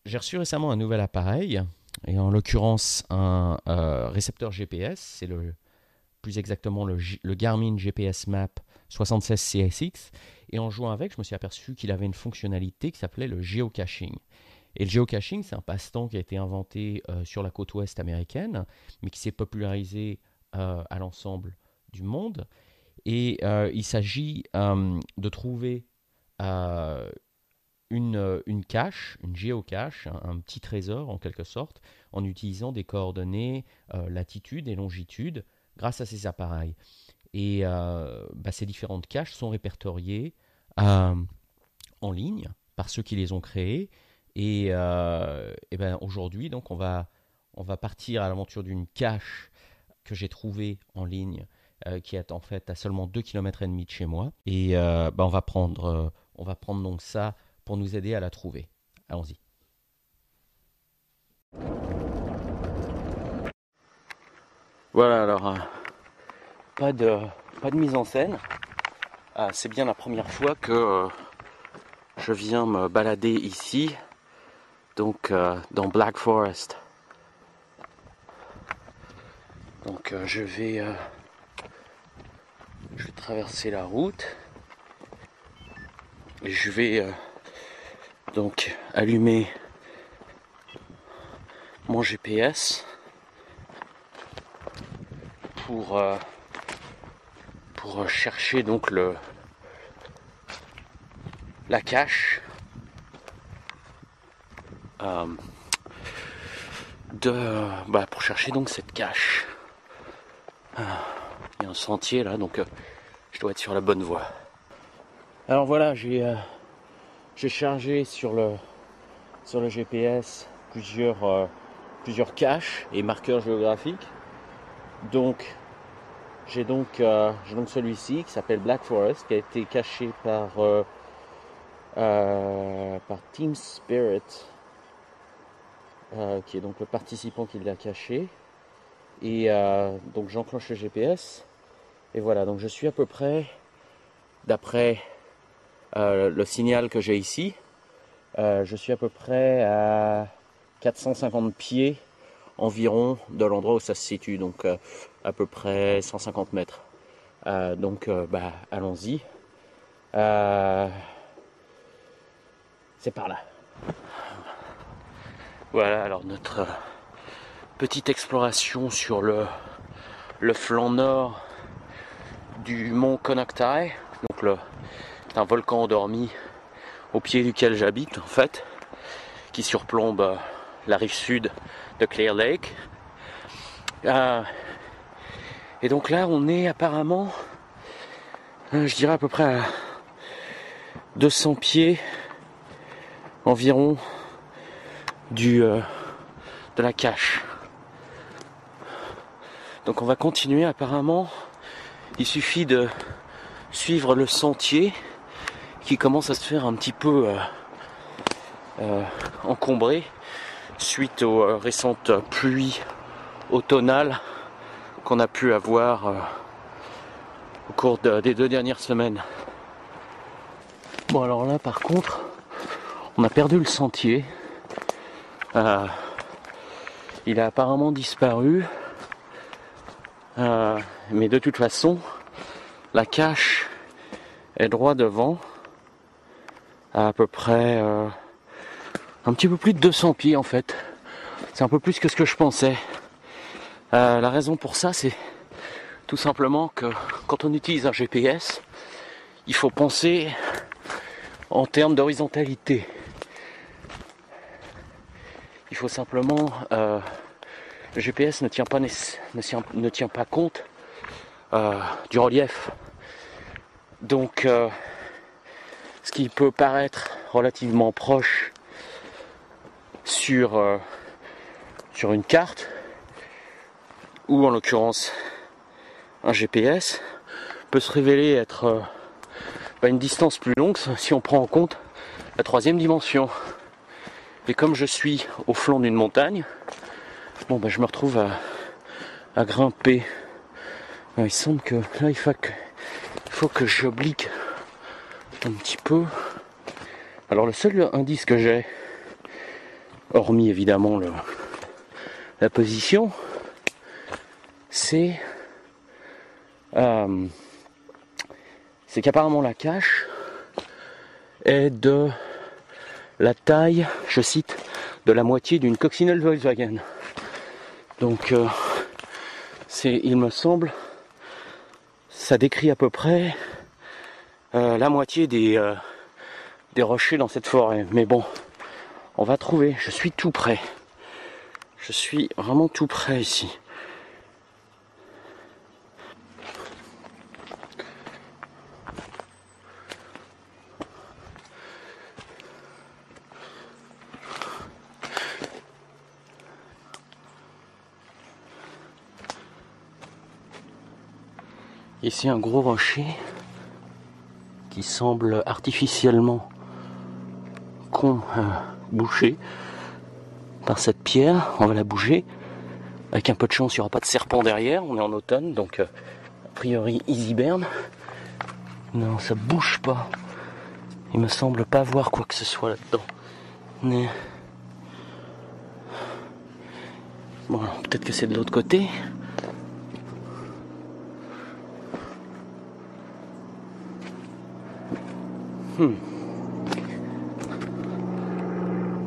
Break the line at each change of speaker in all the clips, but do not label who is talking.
J'ai reçu récemment un nouvel appareil, et en l'occurrence un récepteur GPS, c'est plus exactement le Garmin GPS Map 76 CSX, et en jouant avec, je me suis aperçu qu'il avait une fonctionnalité qui s'appelait le geocaching. Et le geocaching, c'est un passe-temps qui a été inventé sur la côte ouest américaine, mais qui s'est popularisé à l'ensemble du monde. Et il s'agit de trouver euh, une cache, une géocache, un petit trésor en quelque sorte, en utilisant des coordonnées latitude et longitude grâce à ces appareils. Et ces différentes caches sont répertoriées euh, en ligne par ceux qui les ont créées. Aujourd'hui, donc, on va partir à l'aventure d'une cache que j'ai trouvée en ligne, qui est en fait à seulement 2,5 km de chez moi. Et on va prendre donc ça pour nous aider à la trouver. Allons-y. Voilà, alors, pas de mise en scène. C'est bien la première fois que je viens me balader ici, donc dans Black Forest. Donc je vais traverser la route et je vais donc allumer mon GPS pour chercher donc la cache pour chercher donc cette cache. Il y a un sentier là, donc je dois être sur la bonne voie. Alors voilà, j'ai chargé sur le GPS plusieurs caches et marqueurs géographiques. Donc j'ai donc celui-ci qui s'appelle Black Forest, qui a été caché par Team Spirit, qui est donc le participant qui l'a caché. Et donc j'enclenche le GPS. Et voilà, donc je suis à peu près, d'après le signal que j'ai ici, je suis à peu près à 450 pieds environ de l'endroit où ça se situe, donc à peu près 150 mètres. Allons-y. C'est par là. Voilà, alors notre petite exploration sur le flanc nord du mont Konocti. Donc c'est un volcan endormi au pied duquel j'habite en fait, qui surplombe la rive sud de Clear Lake. Et donc là on est apparemment, je dirais à peu près à 200 pieds environ de la cache. Donc on va continuer. Apparemment il suffit de suivre le sentier qui commence à se faire un petit peu encombré suite aux récentes pluies automnales qu'on a pu avoir au cours des 2 dernières semaines. Bon, alors là par contre on a perdu le sentier. Il a apparemment disparu, mais de toute façon la cache est droit devant, à peu près un petit peu plus de 200 pieds en fait. C'est un peu plus que ce que je pensais. La raison pour ça, c'est tout simplement que quand on utilise un GPS, il faut penser en termes d'horizontalité. Il faut simplement... le GPS ne tient pas compte du relief. Donc ce qui peut paraître relativement proche sur une carte, ou en l'occurrence un GPS, peut se révéler être une distance plus longue si on prend en compte la 3e dimension. Et comme je suis au flanc d'une montagne, je me retrouve à grimper. Il semble que là il faut que j'oblique un petit peu. Alors le seul indice que j'ai, hormis évidemment la position, c'est qu'apparemment la cache est de la taille, je cite, de la moitié d'une coccinelle Volkswagen. Donc il me semble, ça décrit à peu près la moitié des rochers dans cette forêt. Mais bon, on va trouver, je suis tout près. Je suis vraiment tout près ici. Ici un gros rocher qui semble artificiellement bouché par cette pierre. On va la bouger. Avec un peu de chance, il n'y aura pas de serpent derrière. On est en automne, donc a priori easy burn. Non, ça bouge pas. Il me semble pas voir quoi que ce soit là-dedans. Mais... bon, peut-être que c'est de l'autre côté.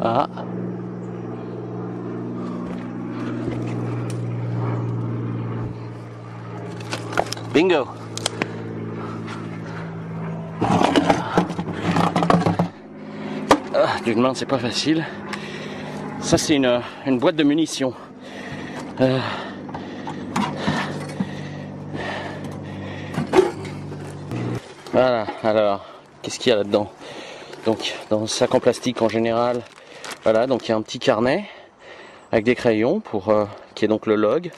Ah. Bingo. Ah, d'une main c'est pas facile. Ça c'est une boîte de munitions. Voilà, alors, qu'est-ce qu'il y a là-dedans? Donc, dans le sac en plastique en général, voilà, donc il y a un petit carnet avec des crayons qui est donc le log.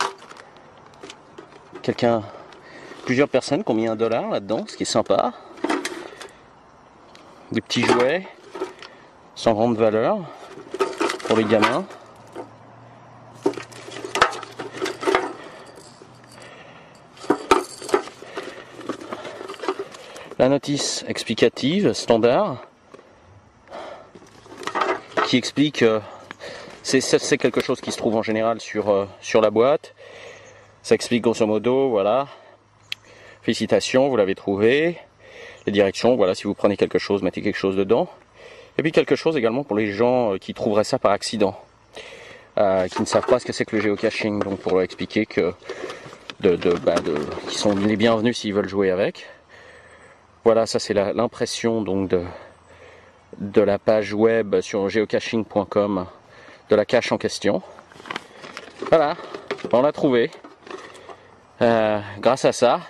Plusieurs personnes qui ont mis $1 là-dedans, ce qui est sympa. Des petits jouets, sans grande valeur, pour les gamins. La notice explicative standard qui explique, c'est quelque chose qui se trouve en général sur la boîte. Ça explique grosso modo, voilà, félicitations, vous l'avez trouvé, les directions, voilà, si vous prenez quelque chose, mettez quelque chose dedans. Et puis quelque chose également pour les gens qui trouveraient ça par accident, qui ne savent pas ce que c'est que le géocaching, donc pour leur expliquer que qu'ils sont les bienvenus s'ils veulent jouer avec. Voilà, ça c'est l'impression donc de la page web sur geocaching.com de la cache en question. Voilà, on l'a trouvé. Grâce à ça.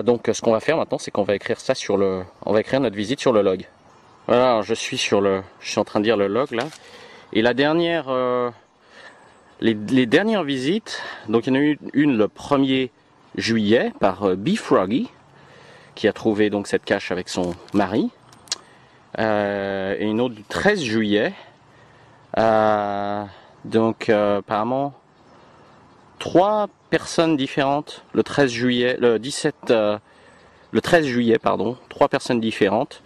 Donc ce qu'on va faire maintenant, c'est qu'on va écrire ça on va écrire notre visite sur le log. Voilà, alors je suis en train de lire le log là. Et la dernière, les dernières visites, donc il y en a eu une le 1er juillet par B-Froggy, qui a trouvé donc cette cache avec son mari, et une autre du 13 juillet. Donc apparemment 3 personnes différentes le 13 juillet, le 13 juillet pardon, 3 personnes différentes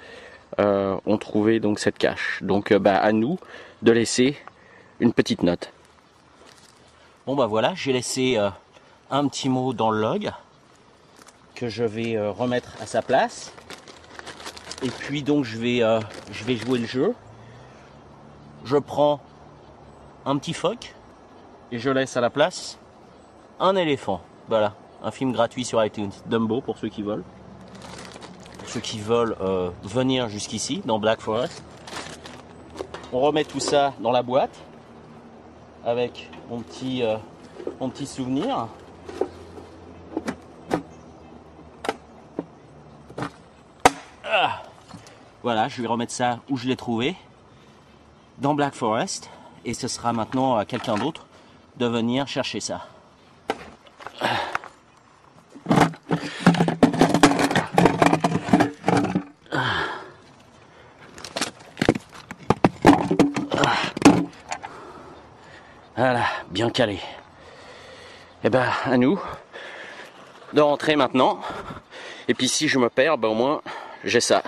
ont trouvé donc cette cache. Donc à nous de laisser une petite note. Bon bah voilà, j'ai laissé un petit mot dans le log que je vais remettre à sa place. Et puis donc je vais jouer le jeu. Je prends un petit phoque et je laisse à la place un éléphant. Voilà, un film gratuit sur iTunes. Dumbo pour ceux qui veulent. Pour ceux qui veulent venir jusqu'ici dans Black Forest. On remet tout ça dans la boîte avec mon petit souvenir. Voilà, je vais remettre ça où je l'ai trouvé, dans Black Forest, et ce sera maintenant à quelqu'un d'autre de venir chercher ça. Voilà, bien calé. Et ben, à nous de rentrer maintenant. Et puis si je me perds, ben au moins j'ai ça.